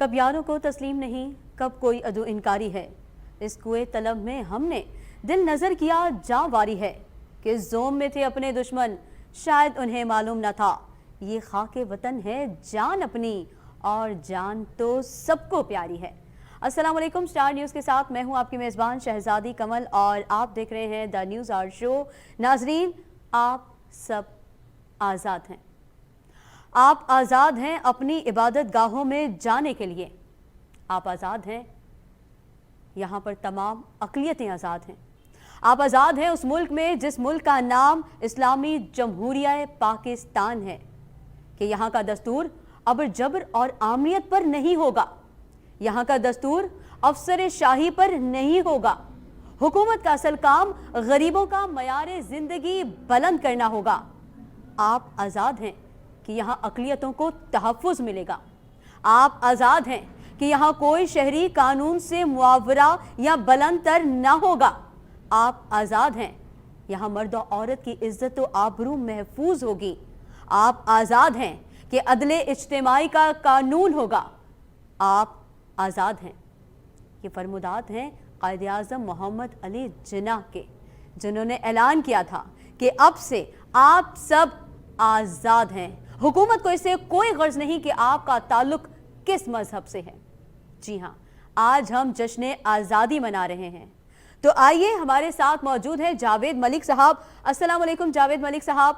کب یاروں کو تسلیم نہیں، کب کوئی عدو انکاری ہے۔ اس کوئے طلب میں ہم نے دل نظر کیا جاں واری ہے، کہ زوم میں تھے اپنے دشمن شاید انہیں معلوم نہ تھا۔ یہ خاک وطن ہے جان اپنی اور جان تو سب کو پیاری ہے۔ السلام علیکم، سٹار نیوز کے ساتھ میں ہوں آپ کی میزبان شہزادی کمل اور آپ دیکھ رہے ہیں دا نیوز آور شو۔ ناظرین، آپ سب آزاد ہیں، آپ آزاد ہیں اپنی عبادت گاہوں میں جانے کے لیے، آپ آزاد ہیں، یہاں پر تمام اقلیتیں آزاد ہیں، آپ آزاد ہیں اس ملک میں جس ملک کا نام اسلامی جمہوریہ پاکستان ہے، کہ یہاں کا دستور ابر جبر اور عامیت پر نہیں ہوگا، یہاں کا دستور افسر شاہی پر نہیں ہوگا، حکومت کا اصل کام غریبوں کا معیار زندگی بلند کرنا ہوگا۔ آپ آزاد ہیں کہ یہاں اقلیتوں کو تحفظ ملے گا، آپ آزاد ہیں کہ یہاں کوئی شہری قانون سے معاورہ یا بلند تر نہ ہوگا، آپ آزاد ہیں یہاں مرد و عورت کی عزت و آبرو محفوظ ہوگی، آپ آزاد ہیں کہ عدل اجتماعی کا قانون ہوگا، آپ آزاد ہیں۔ یہ فرمودات ہیں قائد اعظم محمد علی جناح کے، جنہوں نے اعلان کیا تھا کہ اب سے آپ سب آزاد ہیں، حکومت کو اس سے کوئی غرض نہیں کہ آپ کا تعلق کس مذہب سے ہے۔ جی ہاں، آج ہم جشن آزادی منا رہے ہیں، تو آئیے ہمارے ساتھ موجود ہیں جاوید ملک صاحب۔ السلام علیکم جاوید ملک صاحب۔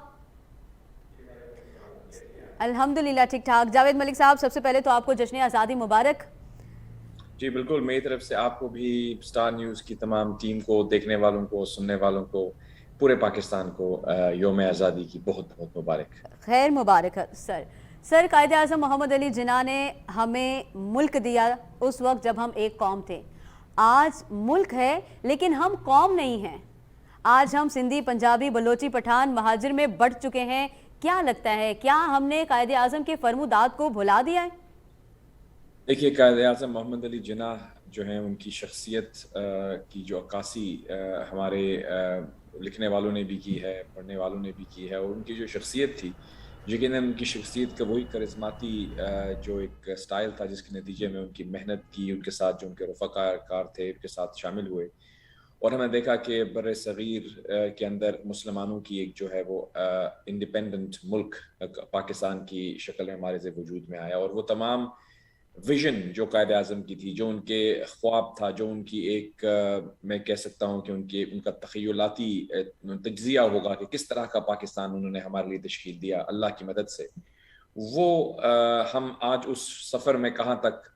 الحمدللہ ٹھیک ٹھاک۔ جاوید ملک صاحب، سب سے پہلے تو آپ کو جشن آزادی مبارک۔ جی بالکل، میری طرف سے آپ کو بھی، سٹار نیوز کی تمام ٹیم کو، دیکھنے والوں کو، سننے والوں کو، پورے پاکستان کو یوم آزادی کی بہت بہت مبارک۔ خیر مبارک سر، قائد اعظم محمد علی جناح نے ہمیں ملک دیا اس وقت جب ہم ایک قوم تھے، آج ملک ہے لیکن ہم قوم نہیں ہیں، آج ہم سندھی، پنجابی، بلوچی، پٹھان، مہاجر میں بٹ چکے ہیں۔ کیا لگتا ہے، کیا ہم نے قائد اعظم کے فرمودات کو بھلا دیا ہے؟ دیکھیے، قائد اعظم محمد علی جناح جو ہیں، ان کی شخصیت کی جو عکاسی ہمارے لکھنے والوں نے بھی کی ہے، پڑھنے والوں نے بھی کی ہے، اور ان کی جو شخصیت تھی، یقیناً ان کی شخصیت کا وہی کرزماتی جو ایک سٹائل تھا، جس کے نتیجے میں ان کی محنت کی، ان کے ساتھ جو ان کے رفقا کار تھے ان کے ساتھ شامل ہوئے، اور ہمیں دیکھا کہ بر صغیر کے اندر مسلمانوں کی ایک جو ہے وہ انڈیپینڈنٹ ملک پاکستان کی شکل میں ہمارے سے وجود میں آیا، اور وہ تمام ویژن جو قائد اعظم کی تھی، جو ان کے خواب تھا، جو ان کی ایک میں کہہ سکتا ہوں کہ ان کا تخیلاتی تجزیہ ہوگا کہ کس طرح کا پاکستان انہوں نے ہمارے لیے تشکیل دیا اللہ کی مدد سے، وہ ہم آج اس سفر میں کہاں تک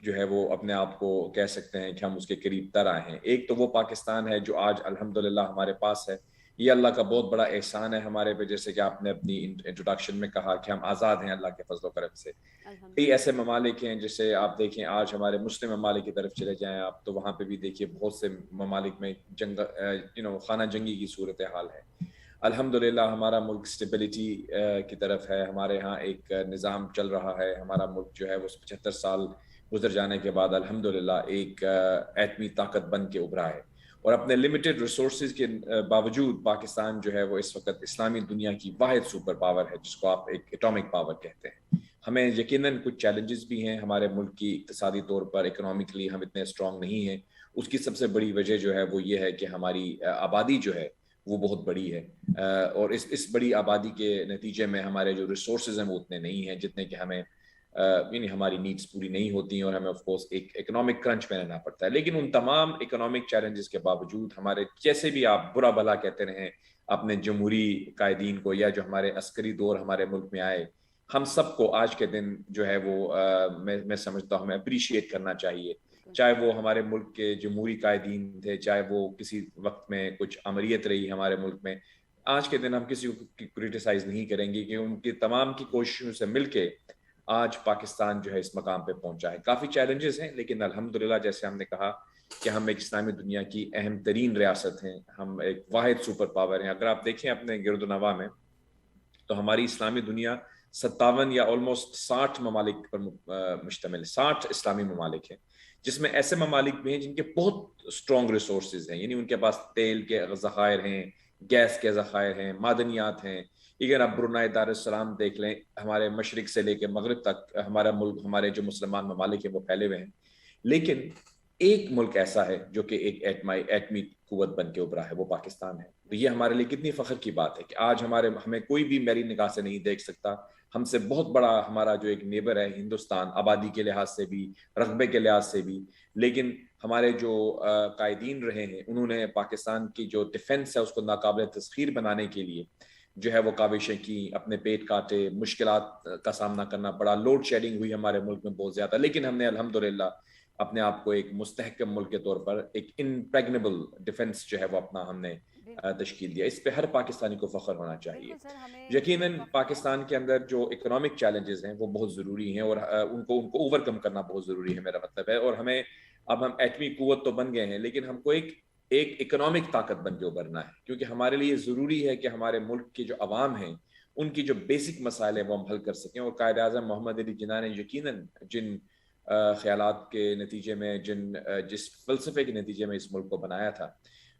جو ہے وہ اپنے آپ کو کہہ سکتے ہیں کہ ہم اس کے قریب تر آئے ہیں۔ ایک تو وہ پاکستان ہے جو آج الحمدللہ ہمارے پاس ہے، یہ اللہ کا بہت بڑا احسان ہے ہمارے پہ، جیسے کہ آپ نے اپنی انٹروڈکشن میں کہا کہ ہم آزاد ہیں اللہ کے فضل و کرم سے۔ کئی ایسے ممالک ہیں جیسے آپ دیکھیں، آج ہمارے مسلم ممالک کی طرف چلے جائیں آپ، تو وہاں پہ بھی دیکھیے بہت سے ممالک میں خانہ جنگی کی صورتحال ہے۔ الحمدللہ ہمارا ملک سٹیبلٹی کی طرف ہے، ہمارے ہاں ایک نظام چل رہا ہے، ہمارا ملک جو ہے وہ 75 سال گزر جانے کے بعد الحمدللہ ایک ایٹمی طاقت بن کے ابھرا ہے، اور اپنے لمیٹڈ ریسورسز کے باوجود پاکستان جو ہے وہ اس وقت اسلامی دنیا کی واحد سپر پاور ہے، جس کو آپ ایک ایٹامک پاور کہتے ہیں۔ ہمیں یقیناً کچھ چیلنجز بھی ہیں، ہمارے ملک کی اقتصادی طور پر اکنامکلی ہم اتنے اسٹرانگ نہیں ہیں، اس کی سب سے بڑی وجہ جو ہے وہ یہ ہے کہ ہماری آبادی جو ہے وہ بہت بڑی ہے، اور اس بڑی آبادی کے نتیجے میں ہمارے جو ریسورسز ہیں وہ اتنے نہیں ہیں جتنے کہ ہمیں یعنی ہماری نیڈز پوری نہیں ہوتی ہیں، اور ہمیں آف کورس ایک اکنامک کرنچ میں رہنا پڑتا ہے۔ لیکن ان تمام اکنامک چیلنجز کے باوجود ہمارے جیسے بھی آپ برا بھلا کہتے رہیں اپنے جمہوری قائدین کو، یا جو ہمارے عسکری دور ہمارے ملک میں آئے، ہم سب کو آج کے دن جو ہے وہ میں سمجھتا ہوں ہمیں اپریشیٹ کرنا چاہیے، چاہے وہ ہمارے ملک کے جمہوری قائدین تھے، چاہے وہ کسی وقت میں کچھ امریت رہی ہمارے ملک میں، آج کے دن ہم کسی کو کرٹیسائز نہیں کریں گے کہ ان کی تمام کی کوششوں سے مل کے آج پاکستان جو ہے اس مقام پہ پہنچا ہے۔ کافی چیلنجز ہیں، لیکن الحمدللہ جیسے ہم نے کہا کہ ہم ایک اسلامی دنیا کی اہم ترین ریاست ہیں، ہم ایک واحد سپر پاور ہیں۔ اگر آپ دیکھیں اپنے گرد و نواح میں، تو ہماری اسلامی دنیا 57 یا آلموسٹ 60 ممالک پر مشتمل ہے، 60 اسلامی ممالک ہیں، جس میں ایسے ممالک بھی ہیں جن کے بہت اسٹرانگ ریسورسز ہیں، یعنی ان کے پاس تیل کے ذخائر ہیں، گیس کے ذخائر ہیں، معدنیات ہیں، اگر آپ برونائی دارالسلام دیکھ لیں، ہمارے مشرق سے لے کے مغرب تک ہمارا ملک، ہمارے جو مسلمان ممالک ہیں وہ پھیلے ہوئے ہیں، لیکن ایک ملک ایسا ہے جو کہ ایک ایٹمی قوت بن کے ابھرا ہے، وہ پاکستان ہے. تو یہ ہمارے لیے کتنی فخر کی بات ہے کہ آج ہمیں کوئی بھی میری نگاہ سے نہیں دیکھ سکتا. ہم سے بہت بڑا ہمارا جو ایک نیبر ہے ہندوستان، آبادی کے لحاظ سے بھی، رقبے کے لحاظ سے بھی، لیکن ہمارے جو قائدین رہے ہیں انہوں نے پاکستان کی جو ڈیفنس ہے اس کو ناقابل تسخیر بنانے کے لیے جو ہے وہ کاوشیں کی، اپنے پیٹ کاٹے، مشکلات کا سامنا کرنا پڑا، لوڈ شیڈنگ ہوئی ہمارے ملک میں بہت زیادہ، لیکن ہم نے الحمدللہ اپنے آپ کو ایک مستحکم ملک کے طور پر ایک امپریگنیبل ڈیفنس جو ہے وہ اپنا ہم نے تشکیل دیا. اس پہ ہر پاکستانی کو فخر ہونا چاہیے. بالکل سر، ہمیں یقیناً پاکستان کے اندر جو اکنامک چیلنجز ہیں وہ بہت ضروری ہیں اور ان کو اوور کم کرنا بہت ضروری ہے، میرا مطلب ہے. اور اب ہم ایٹمی قوت تو بن گئے ہیں، لیکن ہم کو ایک اکنامک طاقت بن کے ابھرنا ہے، کیونکہ ہمارے لیے ضروری ہے کہ ہمارے ملک کے جو عوام ہیں ان کی جو بیسک مسائل ہیں وہ ہم حل کر سکیں. اور قائد اعظم محمد علی جناح نے یقیناً جن خیالات کے نتیجے میں، جس فلسفے کے نتیجے میں اس ملک کو بنایا تھا،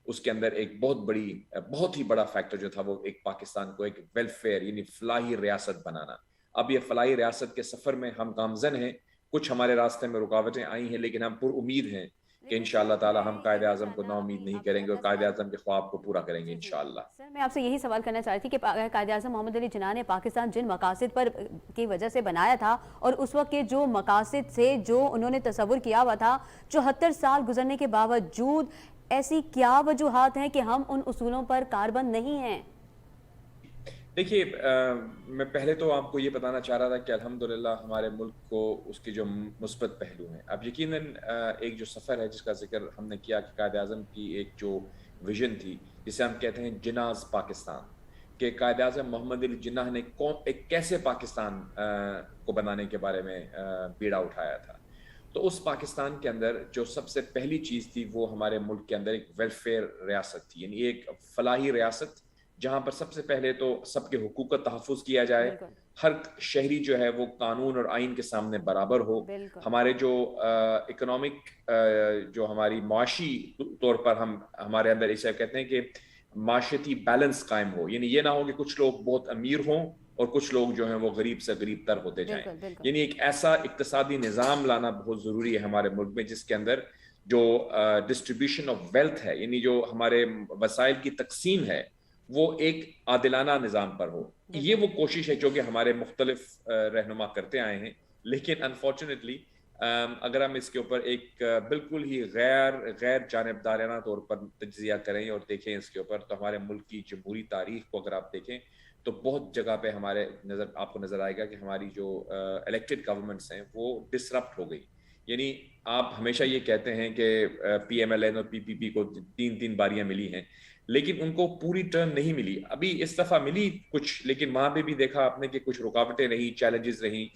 اس کے اندر ایک بہت ہی بڑا فیکٹر جو تھا وہ ایک پاکستان کو ایک ویلفیئر یعنی فلاحی ریاست بنانا. اب یہ فلاحی ریاست کے سفر میں ہم گامزن ہیں، کچھ ہمارے راستے میں رکاوٹیں آئی ہیں، لیکن ہم پر امید ہیں کہ انشاءاللہ تعالی ہم قائد اعظم کو نا امید نہیں کریں گے اور قائد اعظم کے خواب کو پورا کریں گے انشاءاللہ. سر میں آپ سے یہی سوال کرنا چاہتی تھی کہ قائد اعظم محمد علی جناح نے پاکستان جن مقاصد پر کی وجہ سے بنایا تھا اور اس وقت کے جو مقاصد سے جو انہوں نے تصور کیا ہوا تھا، 74 سال گزرنے کے باوجود ایسی کیا وجوہات ہیں کہ ہم ان اصولوں پر کاربند نہیں ہیں؟ دیکھیے، میں پہلے تو آپ کو یہ بتانا چاہ رہا تھا کہ الحمدللہ ہمارے ملک کو اس کے جو مثبت پہلو ہیں. اب یقیناً ایک جو سفر ہے جس کا ذکر ہم نے کیا کہ قائد اعظم کی ایک جو ویژن تھی جسے ہم کہتے ہیں جناز پاکستان، کہ قائد اعظم محمد علی جناح نے ایک کیسے پاکستان کو بنانے کے بارے میں بیڑا اٹھایا تھا. تو اس پاکستان کے اندر جو سب سے پہلی چیز تھی وہ ہمارے ملک کے اندر ایک ویلفیئر ریاست تھی، یعنی ایک فلاحی ریاست جہاں پر سب سے پہلے تو سب کے حقوق کا تحفظ کیا جائے، ہر شہری جو ہے وہ قانون اور آئین کے سامنے برابر ہو. ہمارے جو اکنامک جو ہماری معاشی طور پر ہمارے اندر اسے کہتے ہیں کہ معاشرتی بیلنس قائم ہو، یعنی یہ نہ ہو کہ کچھ لوگ بہت امیر ہوں اور کچھ لوگ جو ہیں وہ غریب سے غریب تر ہوتے جائیں. یعنی ایک ایسا اقتصادی نظام لانا بہت ضروری ہے ہمارے ملک میں جس کے اندر جو ڈسٹریبیوشن آف ویلتھ ہے، یعنی جو ہمارے وسائل کی تقسیم ہے، وہ ایک عادلانہ نظام پر ہو. یہ وہ کوشش ہے جو کہ ہمارے مختلف رہنما کرتے آئے ہیں، لیکن انفارچونیٹلی اگر ہم اس کے اوپر ایک بالکل ہی غیر جانبدارانہ طور پر تجزیہ کریں اور دیکھیں اس کے اوپر، تو ہمارے ملک کی جمہوری تاریخ کو اگر آپ دیکھیں تو بہت جگہ پہ آپ کو نظر آئے گا کہ ہماری جو الیکٹڈ گورنمنٹس ہیں وہ ڈسرپٹ ہو گئی. یعنی آپ ہمیشہ یہ کہتے ہیں کہ پی ایم ایل این اور پی پی پی کو 3 باریاں ملی ہیں، لیکن ان کو پوری ٹرن نہیں ملی. ابھی اس دفعہ ملی کچھ، لیکن وہاں پہ بھی دیکھا آپ نے کہ کچھ رکاوٹیں رہی، چیلنجز رہی.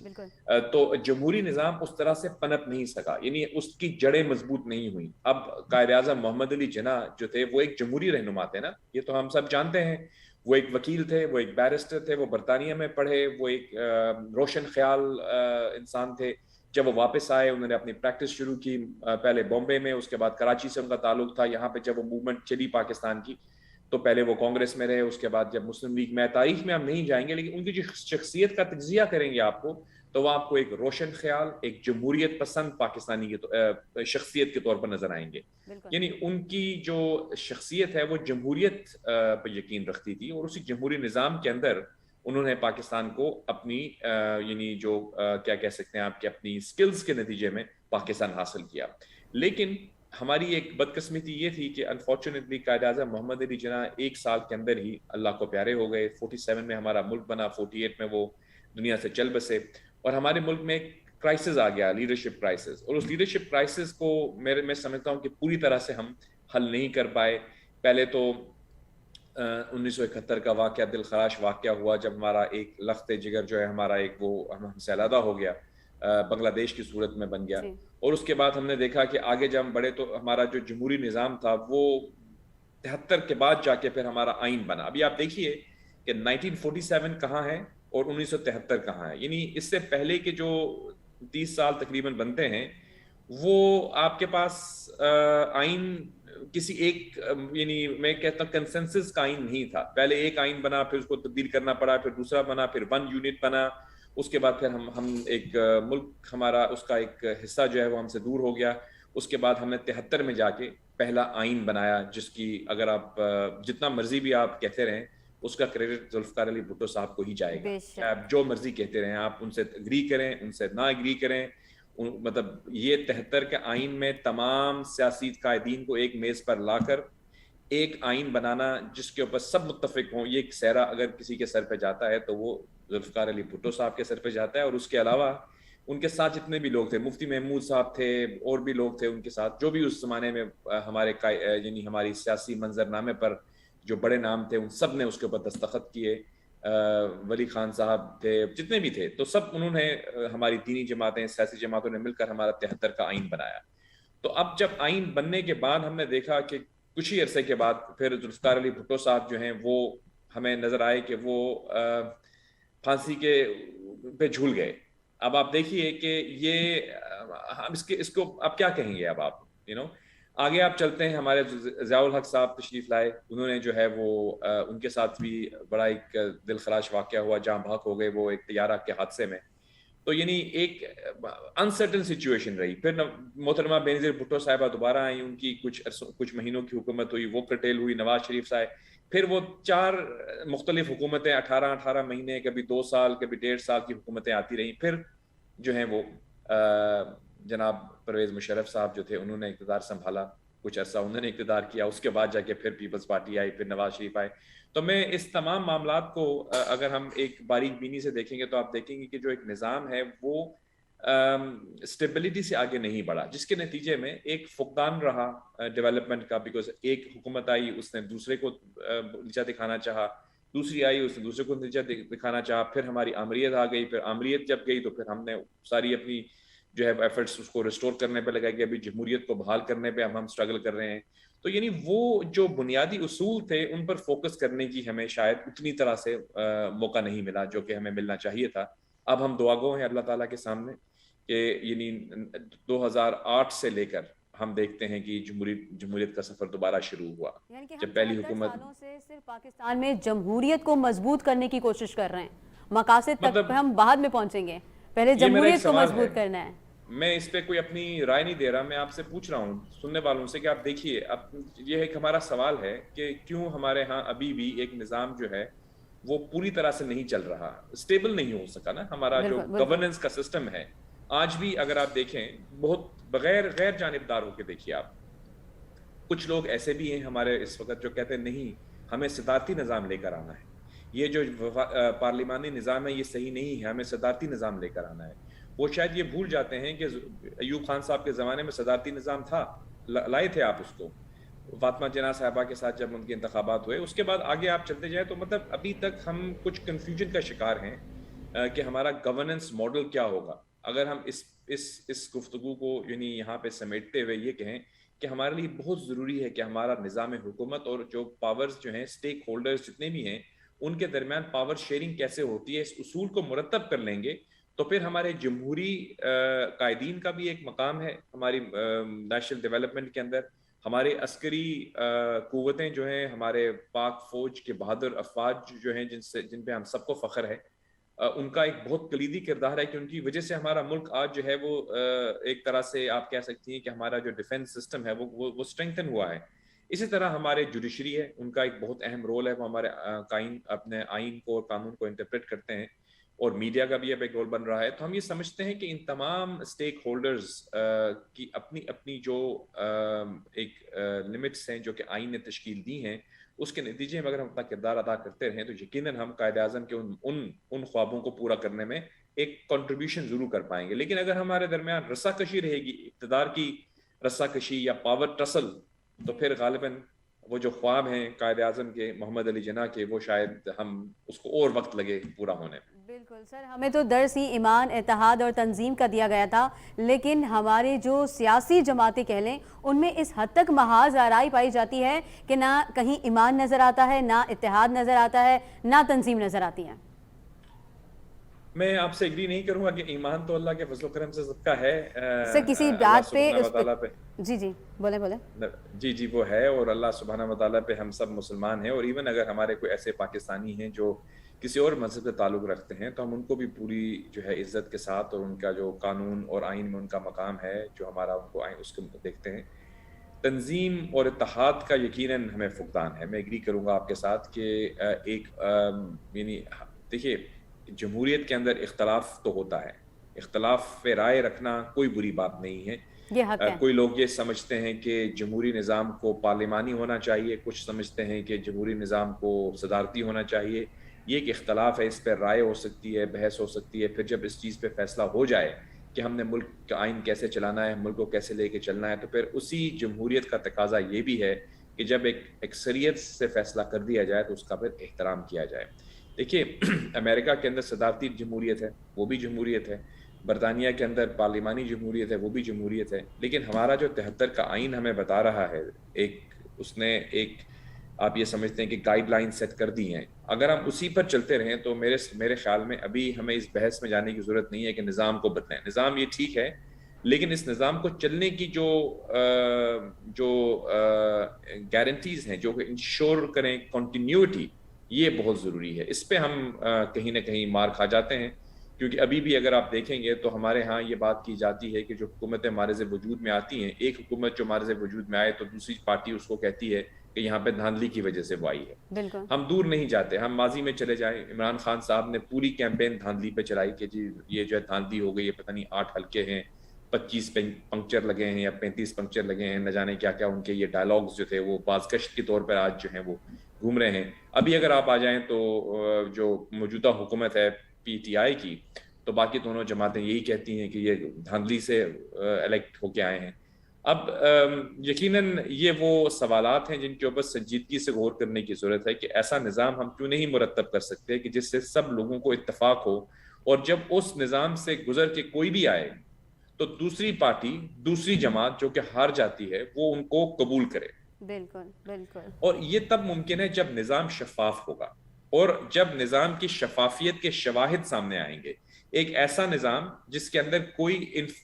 تو جمہوری نظام اس طرح سے پنپ نہیں سکا، یعنی اس کی جڑیں مضبوط نہیں ہوئی. اب قائد اعظم محمد علی جناح جو تھے وہ ایک جمہوری رہنما تھے نا، یہ تو ہم سب جانتے ہیں. وہ ایک وکیل تھے، وہ ایک بیرسٹر تھے، وہ برطانیہ میں پڑھے، وہ ایک روشن خیال انسان تھے. جب وہ واپس آئے انہوں نے اپنی پریکٹس شروع کی، پہلے بامبے میں، اس کے بعد کراچی سے ان کا تعلق تھا. یہاں پہ جب وہ موومنٹ چلی پاکستان کی تو پہلے وہ کانگریس میں رہے، اس کے بعد جب مسلم لیگ میں، تاریخ میں ہم نہیں جائیں گے، لیکن ان کی جو شخصیت کا تجزیہ کریں گے آپ کو تو وہ آپ کو ایک روشن خیال، ایک جمہوریت پسند پاکستانی کی شخصیت کے طور پر نظر آئیں گے. یعنی ان کی جو شخصیت ہے وہ جمہوریت پر یقین رکھتی تھی، اور اسی جمہوری نظام کے اندر انہوں نے پاکستان کو اپنی یعنی جو کیا کہہ سکتے ہیں آپ کے اپنی سکلز کے نتیجے میں پاکستان حاصل کیا. لیکن ہماری ایک بدقسمتی یہ تھی کہ انفارچونیٹلی قائد اعظم محمد علی جناح 1 سال کے اندر ہی اللہ کو پیارے ہو گئے. 47 میں ہمارا ملک بنا، 48 میں وہ دنیا سے چل بسے، اور ہمارے ملک میں ایک کرائسس آ گیا، لیڈرشپ کرائسس. اور اس لیڈرشپ کرائسس کو میں سمجھتا ہوں کہ پوری طرح سے ہم حل نہیں کر پائے. پہلے تو 1971 کا واقعہ، دل خراش واقعہ ہوا جب ہمارا ایک لخت جگر جو ہے ہمارا ایک وہ ہم سے علیحدہ ہو گیا، بنگلہ دیش کی صورت میں بن گیا. اور اس کے بعد ہم نے دیکھا کہ آگے جب ہم بڑھے تو ہمارا جو جمہوری نظام تھا وہ 73 کے بعد جا کے پھر ہمارا آئین بنا. ابھی آپ دیکھیے کہ 1947 کہاں ہے اور 1973 کہاں ہے. یعنی اس سے پہلے کے جو 30 سال تقریباً بنتے ہیں وہ آپ کے پاس آئین کسی ایک یعنی میں کہتا ہوں کنسنسس کا آئین نہیں تھا. پہلے ایک آئین بنا, پھر اس کو تبدیل کرنا پڑا, پھر دوسرا بنا, پھر 1 یونٹ بنا, اس کے بعد پھر ہم ایک ملک ہمارا اس کا ایک حصہ جو ہے وہ ہم سے دور ہو گیا. اس کے بعد ہم نے 73 میں جا کے پہلا آئین بنایا, جس کی اگر آپ جتنا مرضی بھی آپ کہتے رہیں اس کا کریڈٹ ذوالفقار علی بھٹو صاحب کو ہی جائے گا. آپ جو مرضی کہتے رہیں, آپ ان سے اگری کریں, ان سے نہ اگری کریں, مطلب یہ 73 کے آئین میں تمام سیاسی قائدین کو ایک میز پر لا کر ایک آئین بنانا جس کے اوپر سب متفق ہوں. یہ ایک سہرا اگر کسی کے سر پہ جاتا ہے تو وہ ذوالفقار علی بھٹو صاحب کے سر پہ جاتا ہے. اور اس کے علاوہ ان کے ساتھ جتنے بھی لوگ تھے, مفتی محمود صاحب تھے, اور بھی لوگ تھے ان کے ساتھ, جو بھی اس زمانے میں ہمارے یعنی ہماری سیاسی منظرنامے پر جو بڑے نام تھے, ان سب نے اس کے اوپر دستخط کیے. ولی خان صاحب تھے, جتنے بھی تھے, تو سب انہوں نے ہماری دینی جماعتیں, سیاسی جماعتوں نے مل کر ہمارا 73 کا آئین بنایا. تو اب جب آئین بننے کے بعد ہم نے دیکھا کہ کچھ ہی عرصے کے بعد پھر ذوالفقار علی بھٹو صاحب جو ہیں وہ ہمیں نظر آئے کہ وہ پھانسی کے پہ جھول گئے. اب آپ دیکھیے کہ یہ ہم اس کو اب کیا کہیں گے. اب آپ آگے آپ چلتے ہیں, ہمارے ضیاء الحق صاحب تشریف لائے, انہوں نے جو ہے وہ ان کے ساتھ بھی بڑا ایک دل خراش واقعہ ہوا, جہاں بھاگ ہو گئے وہ ایک طیارہ کے حادثے میں. تو یعنی ایک انسرٹن سچویشن رہی. پھر محترمہ بینظیر بھٹو صاحبہ دوبارہ آئیں, ان کی کچھ مہینوں کی حکومت ہوئی, وہ کرٹیل ہوئی. نواز شریف صاحب, پھر وہ 4 مختلف حکومتیں 18 مہینے, کبھی 2 سال, کبھی 1.5 سال کی حکومتیں آتی رہیں. پھر جو ہیں وہ جناب پرویز مشرف صاحب جو تھے, انہوں نے اقتدار سنبھالا, کچھ عرصہ انہوں نے اقتدار کیا. اس کے بعد جا کے پھر پیپلز پارٹی آئی, پھر نواز شریف آئے. تو میں اس تمام معاملات کو اگر ہم ایک باریک بینی سے دیکھیں گے تو آپ دیکھیں گے کہ جو ایک نظام ہے وہ اسٹیبلٹی سے آگے نہیں بڑھا, جس کے نتیجے میں ایک فقدان رہا ڈیولپمنٹ کا. بیکاز ایک حکومت آئی, اس نے دوسرے کو نیچا دکھانا چاہا, دوسری آئی, اس نے دوسرے کو نیچا دکھانا چاہا. پھر ہماری آمریت آ گئی, پھر آمریت جب گئی تو پھر ہم نے ساری اپنی جو ہے ایفرٹس اس کو ریسٹور کرنے پہ لگا کہ ابھی جمہوریت کو بحال کرنے پہ ہم اسٹرگل کر رہے ہیں. تو یعنی وہ جو بنیادی اصول تھے ان پر فوکس کرنے کی ہمیں شاید اتنی طرح سے موقع نہیں ملا جو کہ ہمیں ملنا چاہیے تھا. اب ہم دعا گو ہیں اللہ تعالیٰ کے سامنے کہ یعنی 2008 سے لے کر ہم دیکھتے ہیں کہ جمہوریت کا سفر دوبارہ شروع ہوا. یعنی کہ جب پہلی حکومت سالوں سے صرف پاکستان میں جمہوریت کو مضبوط کرنے کی کوشش کر رہے ہیں, مقاصد تک ہم بعد میں پہنچیں گے, پہلے جمہوریت کو مضبوط کرنا ہے. میں اس پہ کوئی اپنی رائے نہیں دے رہا, میں آپ سے پوچھ رہا ہوں سننے والوں سے کہ آپ دیکھیے, اب یہ ایک ہمارا سوال ہے کہ کیوں ہمارے ہاں ابھی بھی ایک نظام جو ہے وہ پوری طرح سے نہیں چل رہا, اسٹیبل نہیں ہو سکا نا. ہمارا جو گورننس کا سسٹم ہے آج بھی اگر آپ دیکھیں بہت غیر جانبدار ہو کے دیکھیے آپ. کچھ لوگ ایسے بھی ہیں ہمارے اس وقت جو کہتے ہیں نہیں ہمیں صدارتی نظام لے کر آنا ہے, یہ جو پارلیمانی نظام ہے یہ صحیح نہیں ہے, ہمیں صدارتی نظام لے کر آنا ہے. وہ شاید یہ بھول جاتے ہیں کہ ایوب خان صاحب کے زمانے میں صدارتی نظام تھا, لائے تھے آپ اس کو فاطمہ جناح صاحبہ کے ساتھ جب ان کے انتخابات ہوئے. اس کے بعد آگے آپ چلتے جائیں تو مطلب ابھی تک ہم کچھ کنفیوژن کا شکار ہیں کہ ہمارا گورننس ماڈل کیا ہوگا. اگر ہم اس گفتگو کو یعنی یہاں پہ سمیٹتے ہوئے یہ کہیں کہ ہمارے لیے بہت ضروری ہے کہ ہمارا نظام حکومت اور جو پاورز جو ہیں اسٹیک ہولڈرز جتنے بھی ہیں ان کے درمیان پاور شیئرنگ کیسے ہوتی ہے, اس اصول کو مرتب کر لیں گے تو پھر ہمارے جمہوری قائدین کا بھی ایک مقام ہے ہماری نیشنل ڈیولپمنٹ کے اندر. ہمارے عسکری قوتیں جو ہیں, ہمارے پاک فوج کے بہادر افواج جو ہیں جن پہ ہم سب کو فخر ہے, ان کا ایک بہت کلیدی کردار ہے کہ ان کی وجہ سے ہمارا ملک آج جو ہے وہ ایک طرح سے آپ کہہ سکتی ہیں کہ ہمارا جو ڈیفنس سسٹم ہے وہ اسٹرینتھن ہوا ہے. اسی طرح ہمارے جوڈیشری ہے, ان کا ایک بہت اہم رول ہے, وہ ہمارے اپنے آئین کو اور قانون کو انٹرپریٹ کرتے ہیں, اور میڈیا کا بھی اب ایک رول بن رہا ہے. تو ہم یہ سمجھتے ہیں کہ ان تمام اسٹیک ہولڈرز کی اپنی اپنی جو ایک لمٹس ہیں جو کہ آئین نے تشکیل دی ہیں, اس کے نتیجے میں اگر ہم اپنا کردار ادا کرتے رہیں تو یقیناً ہم قائد اعظم کے ان خوابوں کو پورا کرنے میں ایک کنٹریبیوشن ضرور کر پائیں گے. لیکن اگر ہمارے درمیان رسا کشی رہے گی, اقتدار کی رسا کشی یا پاور ٹسل, تو پھر غالباً وہ جو خواب ہیں قائد اعظم کے محمد علی جناح کے, وہ شاید ہم اس کو اور وقت لگے پورا ہونے میں. بالکل سر, ہمیں تو درس ہی ایمان, اتحاد اور تنظیم کا دیا گیا تھا, لیکن ہمارے جو سیاسی جماعتیں کہہ لیں ان میں اس حد تک محاذ آرائی پائی جاتی ہے کہ نہ کہیں ایمان نظر آتا ہے, نہ اتحاد نظر آتا ہے, نہ تنظیم نظر آتی ہے. میں آپ سے ایگری نہیں کروں گا کہ ایمان تو اللہ کے فضل و کرم سے سب کا ہے. سر کسی اللہ بات پہ سبحانہ اس و تعالیٰ پہ جی بولے جی وہ ہے, اور اللہ سبحانہ و تعالیٰ پہ ہم سب مسلمان ہیں, اور ایون اگر ہمارے کوئی ایسے پاکستانی ہیں جو کسی اور مذہب سے تعلق رکھتے ہیں تو ہم ان کو بھی پوری جو ہے عزت کے ساتھ, اور ان کا جو قانون اور آئین میں ان کا مقام ہے جو ہمارا ان کو اس کو دیکھتے ہیں. تنظیم اور اتحاد کا یقیناً ہمیں فقدان ہے. میں ایگری کروں گا آپ کے ساتھ کہ ایک یعنی دیکھیے جمہوریت کے اندر اختلاف تو ہوتا ہے, اختلاف رائے رکھنا کوئی بری بات نہیں ہے. یہ حق ہے. کوئی لوگ یہ سمجھتے ہیں کہ جمہوری نظام کو پارلیمانی ہونا چاہیے, کچھ سمجھتے ہیں کہ جمہوری نظام کو صدارتی ہونا چاہیے. یہ ایک اختلاف ہے, اس پہ رائے ہو سکتی ہے, بحث ہو سکتی ہے. پھر جب اس چیز پہ فیصلہ ہو جائے کہ ہم نے ملک کا آئین کیسے چلانا ہے, ملک کو کیسے لے کے چلنا ہے, تو پھر اسی جمہوریت کا تقاضا یہ بھی ہے کہ جب ایک اکثریت سے فیصلہ کر دیا جائے تو اس کا پھر احترام کیا جائے. دیکھیے امریکہ کے اندر صدارتی جمہوریت ہے, وہ بھی جمہوریت ہے. برطانیہ کے اندر پارلیمانی جمہوریت ہے, وہ بھی جمہوریت ہے. لیکن ہمارا جو 73 کا آئین ہمیں بتا رہا ہے, اس نے ایک آپ یہ سمجھتے ہیں کہ گائیڈ لائن سیٹ کر دی ہیں. اگر ہم اسی پر چلتے رہیں تو میرے خیال میں ابھی ہمیں اس بحث میں جانے کی ضرورت نہیں ہے کہ نظام کو بدلیں. نظام یہ ٹھیک ہے, لیکن اس نظام کو چلنے کی جو گارنٹیز ہیں, جو انشور کریں کنٹینیوٹی, یہ بہت ضروری ہے. اس پہ ہم کہیں نہ کہیں مار کھا جاتے ہیں, کیونکہ ابھی بھی اگر آپ دیکھیں گے تو ہمارے ہاں یہ بات کی جاتی ہے کہ جو حکومتیں مارز وجود میں آتی ہیں, ایک حکومت جو مارز وجود میں آئے تو دوسری پارٹی اس کو کہتی ہے کہ یہاں پہ دھاندلی کی وجہ سے وہ آئی ہے. بالکل ہم دور نہیں جاتے, ہم ماضی میں چلے جائیں. عمران خان صاحب نے پوری کیمپین دھاندلی پہ چلائی کہ جی یہ جو ہے دھاندلی ہو گئی ہے, پتہ نہیں 8 حلقے ہیں, 25 پنکچر لگے ہیں یا 35 پنکچر لگے ہیں, نہ جانے کیا کیا ان کے یہ ڈائلاگز جو تھے وہ بازگشت کے طور پر آج جو ہیں وہ گھوم رہے ہیں. ابھی اگر آپ آ جائیں تو جو موجودہ حکومت ہے PTI کی, تو باقی دونوں جماعتیں یہی کہتی ہیں کہ یہ دھاندلی سے الیکٹ ہو کے آئے ہیں. اب یقیناً یہ وہ سوالات ہیں جن کے اوپر سنجیدگی سے غور کرنے کی ضرورت ہے کہ ایسا نظام ہم کیوں نہیں مرتب کر سکتے کہ جس سے سب لوگوں کو اتفاق ہو, اور جب اس نظام سے گزر کے کوئی بھی آئے تو دوسری پارٹی, دوسری جماعت جو کہ ہار جاتی ہے, وہ ان کو قبول کرے. بالکل. اور یہ تب ممکن ہے جب نظام شفاف ہوگا, اور جب نظام کی شفافیت کے شواہد سامنے آئیں گے. ایک ایسا نظام جس کے اندر کوئی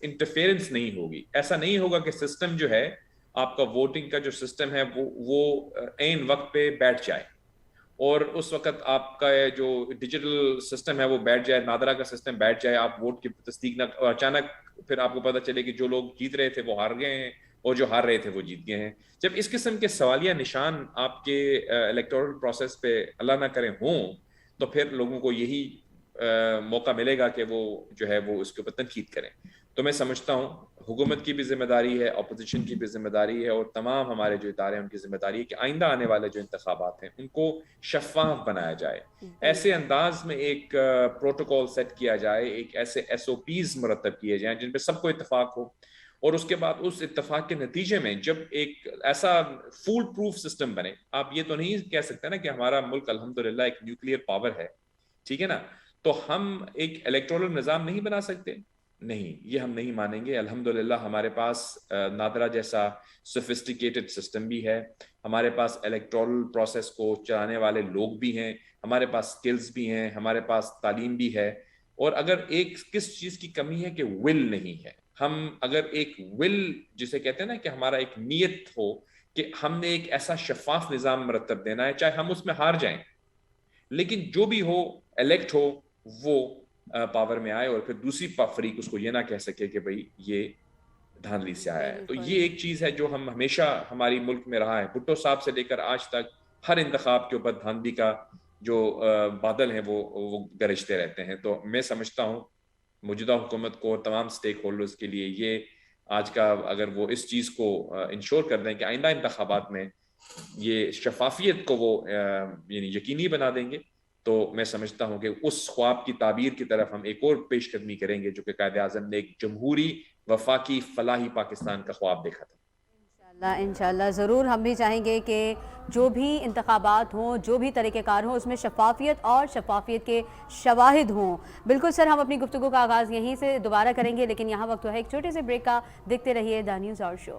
انٹرفیرنس نہیں ہوگی. ایسا نہیں ہوگا کہ سسٹم جو ہے آپ کا ووٹنگ کا جو سسٹم ہے وہ عین وقت پہ بیٹھ جائے, اور اس وقت آپ کا جو ڈیجیٹل سسٹم ہے وہ بیٹھ جائے, نادرا کا سسٹم بیٹھ جائے, آپ ووٹ کی تصدیق نہ, اچانک پھر آپ کو پتہ چلے کہ جو لوگ جیت رہے تھے وہ ہار گئے ہیں, اور جو ہار رہے تھے وہ جیت گئے ہیں. جب اس قسم کے سوالیہ نشان آپ کے الیکٹورل پروسیس پہ اللہ نہ کرے ہوں, تو پھر لوگوں کو یہی موقع ملے گا کہ وہ جو ہے وہ اس کے اوپر تنقید کریں. تو میں سمجھتا ہوں حکومت کی بھی ذمہ داری ہے, اپوزیشن کی بھی ذمہ داری ہے, اور تمام ہمارے جو ادارے ہیں ان کی ذمہ داری ہے کہ آئندہ آنے والے جو انتخابات ہیں ان کو شفاف بنایا جائے. ایسے انداز میں ایک پروٹوکول سیٹ کیا جائے, ایک ایسے SOPs مرتب کیے جائیں جن پہ سب کو اتفاق ہو, اور اس کے بعد اس اتفاق کے نتیجے میں جب ایک ایسا فول پروف سسٹم بنے. آپ یہ تو نہیں کہہ سکتے نا کہ ہمارا ملک الحمدللہ ایک نیوکلیئر پاور ہے, ٹھیک ہے نا, تو ہم ایک الیکٹورل نظام نہیں بنا سکتے. نہیں, یہ ہم نہیں مانیں گے. الحمدللہ ہمارے پاس نادرا جیسا سوفسٹیکیٹڈ سسٹم بھی ہے, ہمارے پاس الیکٹورل پروسیس کو چلانے والے لوگ بھی ہیں, ہمارے پاس سکلز بھی ہیں, ہمارے پاس تعلیم بھی ہے. اور اگر ایک کس چیز کی کمی ہے کہ ول نہیں ہے. ہم اگر ایک ول جسے کہتے ہیں نا کہ ہمارا ایک نیت ہو کہ ہم نے ایک ایسا شفاف نظام مرتب دینا ہے, چاہے ہم اس میں ہار جائیں, لیکن جو بھی ہو الیکٹ ہو وہ پاور میں آئے, اور پھر دوسری فریق اس کو یہ نہ کہہ سکے کہ بھئی یہ دھاندلی سے آیا ہے. تو یہ ایک چیز ہے جو ہم ہمیشہ ہماری ملک میں رہا ہے. بھٹو صاحب سے لے کر آج تک ہر انتخاب کے اوپر دھاندلی کا جو بادل ہیں وہ گرجتے رہتے ہیں. تو میں سمجھتا ہوں موجودہ حکومت کو اور تمام سٹیک ہولڈرز کے لیے یہ آج کا اگر وہ اس چیز کو انشور کر دیں کہ آئندہ انتخابات میں یہ شفافیت کو وہ یعنی یقینی بنا دیں گے, تو میں سمجھتا ہوں کہ اس خواب کی تعبیر کی طرف ہم ایک اور پیش قدمی کریں گے جو کہ قائد اعظم نے ایک جمہوری وفاقی فلاحی پاکستان کا خواب دیکھا تھا. انشاءاللہ ضرور ہم بھی چاہیں گے کہ جو بھی انتخابات ہوں, جو بھی طریقہ کار ہوں, اس میں شفافیت اور شفافیت کے شواہد ہوں. بالکل سر, ہم اپنی گفتگو کا آغاز یہیں سے دوبارہ کریں گے, لیکن یہاں وقت ہے ایک چھوٹے سے بریک کا. دیکھتے رہیے دا نیوز آور شو.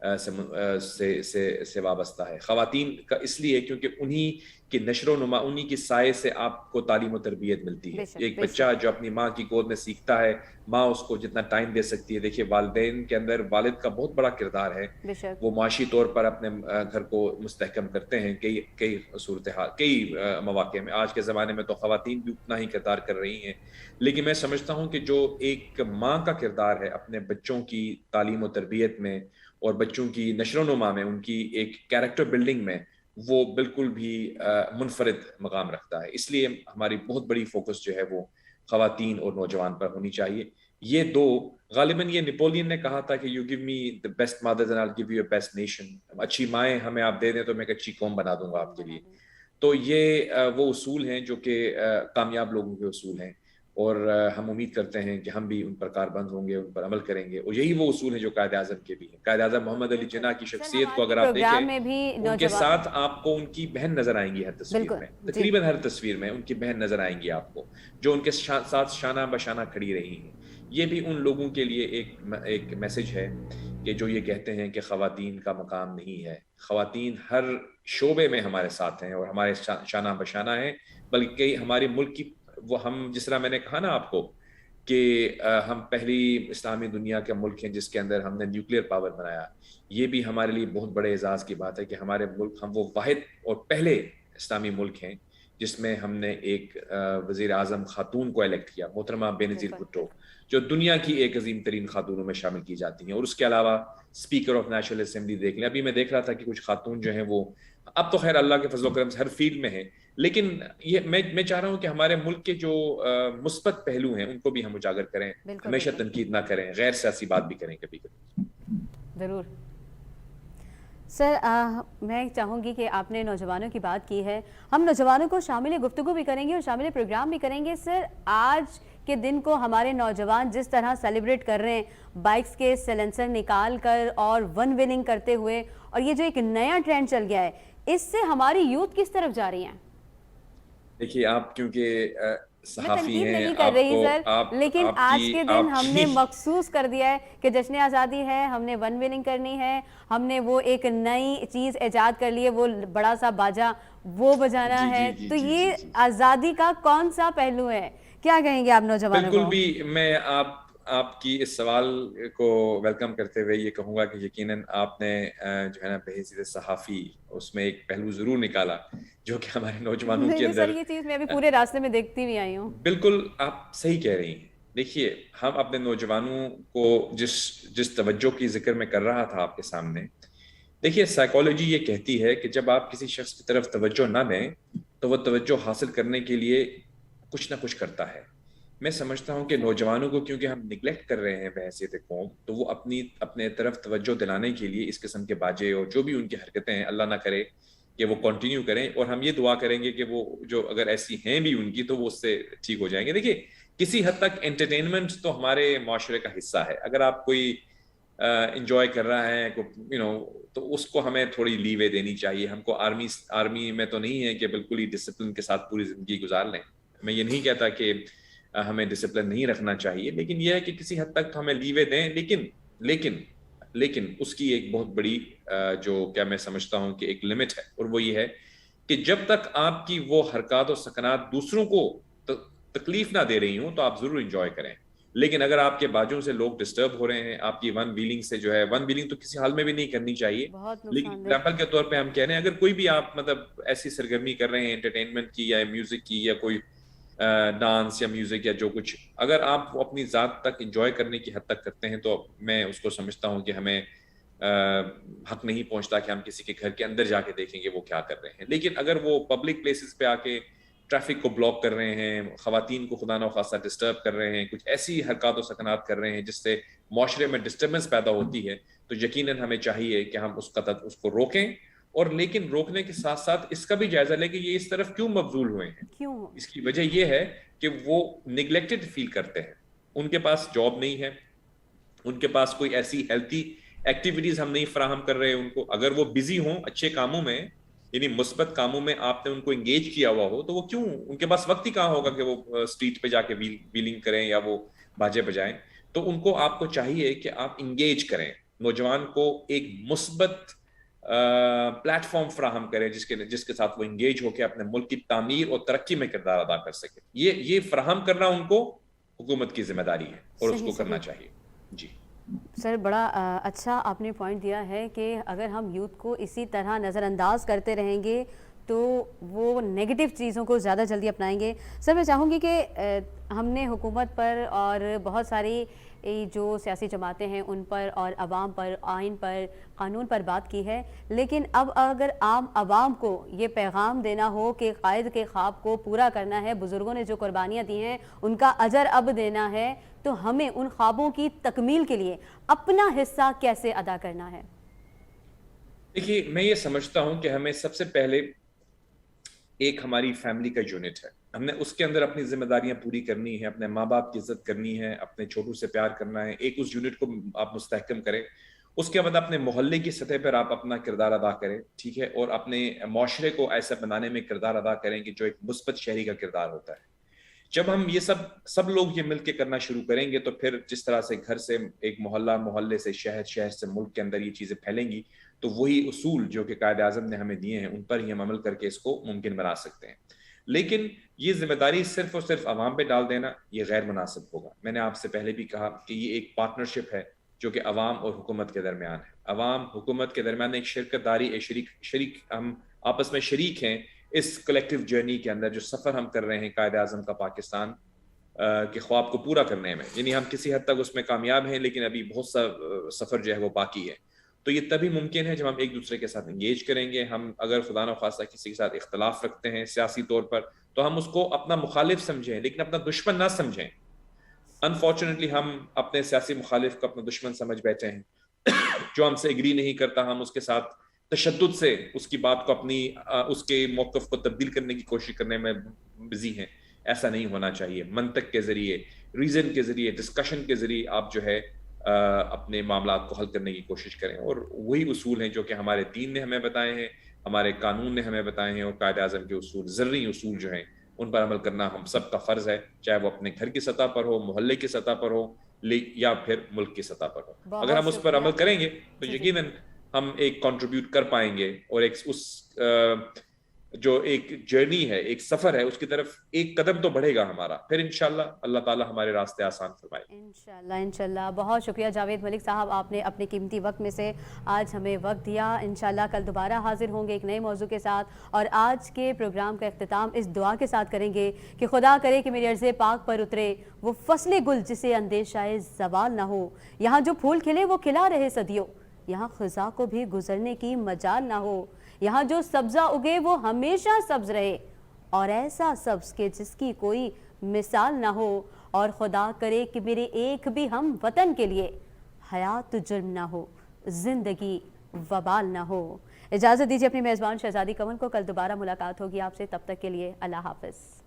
سے وابستہ ہے. خواتین کا اس لیے کیونکہ انہی کی نشر و نما، انہی کی سائے سے آپ کو تعلیم و تربیت ملتی ہے. ایک بچہ جو اپنی ماں کی گود میں سیکھتا ہے، ماں اس کو جتنا ٹائم دے سکتی ہے. دیکھیے والدین کے اندر والد کا بہت بڑا کردار ہے، وہ معاشی طور پر اپنے گھر کو مستحکم کرتے ہیں کئی صورتحال، کئی مواقع میں. آج کے زمانے میں تو خواتین بھی اتنا ہی کردار کر رہی ہیں، لیکن میں سمجھتا ہوں کہ جو ایک ماں کا کردار ہے اپنے بچوں کی تعلیم و تربیت میں اور بچوں کی نشر و نما میں، ان کی ایک کیریکٹر بلڈنگ میں، وہ بالکل بھی منفرد مقام رکھتا ہے. اس لیے ہماری بہت بڑی فوکس جو ہے وہ خواتین اور نوجوان پر ہونی چاہیے. یہ دو غالباً یہ نپولین نے کہا تھا کہ you give me the best mothers and I'll give you a best nation. اچھی مائیں ہمیں آپ دے دیں تو میں ایک اچھی قوم بنا دوں گا آپ کے لیے. تو یہ وہ اصول ہیں جو کہ کامیاب لوگوں کے اصول ہیں، اور ہم امید کرتے ہیں کہ ہم بھی ان پر کاربند ہوں گے، ان پر عمل کریں گے. اور یہی وہ اصول ہیں جو قائد اعظم کے بھی ہیں. قائد اعظم محمد علی جناح کی شخصیت کو اگر آپ دیکھیں، ان کے ساتھ آپ کو ان کی بہن نظر آئیں گی ہر تصویر میں، تقریباً ہر تصویر میں ان کی بہن نظر آئیں گی آپ کو، جو ان کے ساتھ شانہ بشانہ کھڑی رہی ہیں. یہ بھی ان لوگوں کے لیے ایک میسج ہے کہ جو یہ کہتے ہیں کہ خواتین کا مقام نہیں ہے. خواتین ہر شعبے میں ہمارے ساتھ ہیں اور ہمارے شانہ بشانہ ہیں، بلکہ ہمارے ملک کی وہ، ہم جس طرح میں نے کہا نا آپ کو کہ ہم پہلی اسلامی دنیا کا ملک ہیں جس کے اندر ہم نے نیوکلیر پاور بنایا. یہ بھی ہمارے لیے بہت بڑے اعزاز کی بات ہے کہ ہمارے ملک، ہم وہ واحد اور پہلے اسلامی ملک ہیں جس میں ہم نے ایک وزیر اعظم خاتون کو الیکٹ کیا، محترمہ بے نظیر بھٹو، جو دنیا کی ایک عظیم ترین خاتونوں میں شامل کی جاتی ہیں. اور اس کے علاوہ اسپیکر آف نیشنل اسمبلی دیکھ لیں. ابھی میں دیکھ رہا تھا کہ کچھ خاتون جو ہیں وہ اب تو خیر اللہ کے فضل و کرم سے ہر فیلڈ میں ہیں، لیکن یہ میں چاہ رہا ہوں کہ ہمارے ملک کے جو مثبت پہلو ہیں ان کو بھی ہم اجاگر کریں، ہمیشہ تنقید نہ کریں، غیر سیاسی بات بھی کریں کبھی کبھی. ضرور سر، میں چاہوں گی کہ آپ نے نوجوانوں کی بات کی ہے، ہم نوجوانوں کو شامل گفتگو بھی کریں گے اور شامل پروگرام بھی کریں گے. سر، آج کے دن کو ہمارے نوجوان جس طرح سیلیبریٹ کر رہے ہیں، بائکس کے سیلنسر نکال کر اور ون ویلنگ کرتے ہوئے، اور یہ جو ایک نیا ٹرینڈ چل گیا ہے، اس سے ہماری یوتھ کس طرف جا رہی ہیں؟ دیکھیے آپ کیونکہ صحافی ہیں، نہیں کر رہی سر، لیکن آج کے دن ہم نے مخصوص کر دیا ہے کہ جشن آزادی ہے، ہم نے ون ویلنگ کرنی ہے، ہم نے وہ ایک نئی چیز ایجاد کر لی ہے، وہ بڑا سا باجا وہ بجانا ہے. تو یہ آزادی کا کون سا پہلو ہے؟ کیا کہیں گے آپ نوجوانوں کو؟ بالکل بھی میں آپ کی اس سوال کو ویلکم کرتے ہوئے یہ کہوں گا کہ یقیناً آپ نے جو ہے نا بحیثیت صحافی اس میں ایک پہلو ضرور نکالا جو کہ ہمارے نوجوانوں کے اندر، سر یہ چیز میں ابھی پورے راستے میں دیکھتی بھی آئی ہوں. بالکل آپ صحیح کہہ رہی ہیں. دیکھیے ہم اپنے نوجوانوں کو جس توجہ کی ذکر میں کر رہا تھا آپ کے سامنے، دیکھیے سائیکالوجی یہ کہتی ہے کہ جب آپ کسی شخص کی طرف توجہ نہ دیں تو وہ توجہ حاصل کرنے کے لیے کچھ نہ کچھ کرتا ہے. میں سمجھتا ہوں کہ نوجوانوں کو کیونکہ ہم نگلیکٹ کر رہے ہیں بحیثیت قوم، تو وہ اپنے طرف توجہ دلانے کے لیے اس قسم کے باجے اور جو بھی ان کی حرکتیں ہیں، اللہ نہ کرے کہ وہ کنٹینیو کریں. اور ہم یہ دعا کریں گے کہ وہ جو اگر ایسی ہیں بھی ان کی تو وہ اس سے ٹھیک ہو جائیں گے. دیکھیے کسی حد تک انٹرٹینمنٹ تو ہمارے معاشرے کا حصہ ہے. اگر آپ کوئی انجوائے کر رہا ہے تو اس کو ہمیں تھوڑی لیوے دینی چاہیے. ہم کو آرمی میں تو نہیں ہے کہ بالکل ہی ڈسپلن کے ساتھ پوری زندگی گزار لیں. میں یہ نہیں کہتا کہ ہمیں ڈسپلن نہیں رکھنا چاہیے، لیکن یہ ہے کہ کسی حد تک ہمیں لیوے دیں. لیکن اس کی ایک بہت بڑی جو کیا میں سمجھتا ہوں کہ ایک لمٹ ہے، اور وہ یہ ہے کہ جب تک آپ کی وہ حرکات و سکنات دوسروں کو تکلیف نہ دے رہی ہوں تو آپ ضرور انجوائے کریں. لیکن اگر آپ کے باجوں سے لوگ ڈسٹرب ہو رہے ہیں، آپ کی ون ویلنگ سے جو ہے، ون ویلنگ تو کسی حال میں بھی نہیں کرنی چاہیے، لیکن ایگزامپل کے طور پہ ہم کہہ رہے ہیں اگر کوئی بھی آپ مطلب ایسی سرگرمی کر رہے ہیں انٹرٹینمنٹ کی یا میوزک کی یا کوئی ڈانس یا میوزک یا جو کچھ، اگر آپ اپنی ذات تک انجوائے کرنے کی حد تک کرتے ہیں تو میں اس کو سمجھتا ہوں کہ ہمیں حق نہیں پہنچتا کہ ہم کسی کے گھر کے اندر جا کے دیکھیں گے وہ کیا کر رہے ہیں. لیکن اگر وہ پبلک پلیسز پہ آ کے ٹریفک کو بلاک کر رہے ہیں، خواتین کو خدا نخواستہ ڈسٹرب کر رہے ہیں، کچھ ایسی حرکات و سکنات کر رہے ہیں جس سے معاشرے میں ڈسٹربنس پیدا ہوتی ہے، تو یقیناً ہمیں چاہیے کہ ہم اس کو روکیں. اور لیکن روکنے کے ساتھ ساتھ اس کا بھی جائزہ لیں کہ یہ اس طرف کیوں مبذول ہوئے ہیں. اس کی وجہ یہ ہے کہ وہ نگلیکٹڈ فیل کرتے ہیں، ان کے پاس جاب نہیں ہے، ان کے پاس کوئی ایسی ہیلتھی ایکٹیویٹیز ہم نہیں فراہم کر رہے ان کو. اگر وہ بزی ہوں اچھے کاموں میں، یعنی مثبت کاموں میں آپ نے ان کو انگیج کیا ہوا ہو، تو وہ کیوں، ان کے پاس وقت ہی کہاں ہوگا کہ وہ اسٹریٹ پہ جا کے ویلنگ کریں یا وہ باجے بجائیں. تو ان کو آپ کو چاہیے کہ آپ انگیج کریں. نوجوان کو ایک مثبت پلیٹ فارم فراہم کریں جس کے ساتھ وہ انگیج ہو کے اپنے ملک کی تعمیر اور ترقی میں کردار ادا کر سکے. یہ فراہم کرنا ان کو حکومت کی ذمہ داری ہے اور اس کو کرنا چاہیے. جی سر، بڑا اچھا آپ نے پوائنٹ دیا ہے کہ اگر ہم یوتھ کو اسی طرح نظر انداز کرتے رہیں گے تو وہ نیگیٹو چیزوں کو زیادہ جلدی اپنائیں گے. سر میں چاہوں گی کہ ہم نے حکومت پر اور بہت ساری جو سیاسی جماعتیں ہیں ان پر اور عوام پر، آئین پر، قانون پر بات کی ہے، لیکن اب اگر عام عوام کو یہ پیغام دینا ہو کہ قائد کے خواب کو پورا کرنا ہے، بزرگوں نے جو قربانیاں دی ہیں ان کا اجر اب دینا ہے، تو ہمیں ان خوابوں کی تکمیل کے لیے اپنا حصہ کیسے ادا کرنا ہے؟ دیکھیے، میں یہ سمجھتا ہوں کہ ہمیں سب سے پہلے ایک ہماری فیملی کا یونٹ ہے، ہم نے اس کے اندر اپنی ذمہ داریاں پوری کرنی ہے، اپنے ماں باپ کی عزت کرنی ہے، اپنے چھوٹوں سے پیار کرنا ہے. ایک اس یونٹ کو آپ مستحکم کریں. اس کے بعد اپنے محلے کی سطح پر آپ اپنا کردار ادا کریں، ٹھیک ہے، اور اپنے معاشرے کو ایسا بنانے میں کردار ادا کریں کہ جو ایک مثبت شہری کا کردار ہوتا ہے. جب ہم یہ سب لوگ یہ مل کے کرنا شروع کریں گے تو پھر جس طرح سے گھر سے ایک محلے سے شہر سے ملک کے اندر یہ چیزیں پھیلیں گی تو وہی اصول جو کہ قائد اعظم نے ہمیں دیے ہیں ان پر ہی ہم عمل کر کے اس کو ممکن بنا سکتے ہیں. لیکن یہ ذمہ داری صرف اور صرف عوام پہ ڈال دینا یہ غیر مناسب ہوگا. میں نے آپ سے پہلے بھی کہا کہ یہ ایک پارٹنرشپ ہے جو کہ عوام اور حکومت کے درمیان ہے. عوام حکومت کے درمیان ایک شرکت داری، ایک شریک ہم آپس میں شریک ہیں اس کلیکٹیو جرنی کے اندر جو سفر ہم کر رہے ہیں قائد اعظم کا پاکستان کے خواب کو پورا کرنے میں. یعنی ہم کسی حد تک اس میں کامیاب ہیں لیکن ابھی بہت سا سفر جو ہے وہ باقی ہے. تو یہ تبھی ممکن ہے جب ہم ایک دوسرے کے ساتھ انگیج کریں گے. ہم اگر خدا نخواستہ کسی کے ساتھ اختلاف رکھتے ہیں سیاسی طور پر تو ہم اس کو اپنا مخالف سمجھیں لیکن اپنا دشمن نہ سمجھیں. انفارچونیٹلی ہم اپنے سیاسی مخالف کو اپنا دشمن سمجھ بیٹھے ہیں. جو ہم سے اگری نہیں کرتا ہم اس کے ساتھ تشدد سے اس کی بات کو اس کے موقف کو تبدیل کرنے کی کوشش کرنے میں بزی ہیں. ایسا نہیں ہونا چاہیے. منطق کے ذریعے، ریزن کے ذریعے، ڈسکشن کے ذریعے آپ جو ہے اپنے معاملات کو حل کرنے کی کوشش کریں. اور وہی اصول ہیں جو کہ ہمارے دین نے ہمیں بتائے ہیں، ہمارے قانون نے ہمیں بتائے ہیں، اور قائد اعظم کے اصول، زرعی اصول جو ہیں ان پر عمل کرنا ہم سب کا فرض ہے، چاہے وہ اپنے گھر کی سطح پر ہو، محلے کی سطح پر ہو یا پھر ملک کی سطح پر ہو. اگر ہم اس پر عمل کریں گے تو یقیناً ہم ایک کنٹریبیوٹ کر پائیں گے اور جو ایک جرنی ہے، ایک سفر ہے، اس کی طرف ایک قدم تو بڑھے گا ہمارا. پھر انشاءاللہ اللہ تعالی ہمارے راستے آسان فرمائے. انشاءاللہ. بہت شکریہ جاوید ملک صاحب، آپ نے اپنے قیمتی وقت میں سے آج ہمیں وقت دیا. انشاءاللہ کل دوبارہ حاضر ہوں گے ایک نئے موضوع کے ساتھ، اور آج کے پروگرام کا اختتام اس دعا کے ساتھ کریں گے کہ خدا کرے کہ میرے عرض پاک پر اترے وہ فصل گل جسے اندیشہ زوال نہ ہو. یہاں جو پھول کھلے وہ کھلا رہے صدیوں، یہاں خزاں کو بھی گزرنے کی مجال نہ ہو. یہاں جو سبزہ اگے وہ ہمیشہ سبز رہے، اور ایسا سبز کہ جس کی کوئی مثال نہ ہو. اور خدا کرے کہ میرے ایک بھی ہم وطن کے لیے حیات جرم نہ ہو، زندگی وبال نہ ہو. اجازت دیجیے اپنی میزبان شہزادی کمل کو. کل دوبارہ ملاقات ہوگی آپ سے، تب تک کے لیے اللہ حافظ.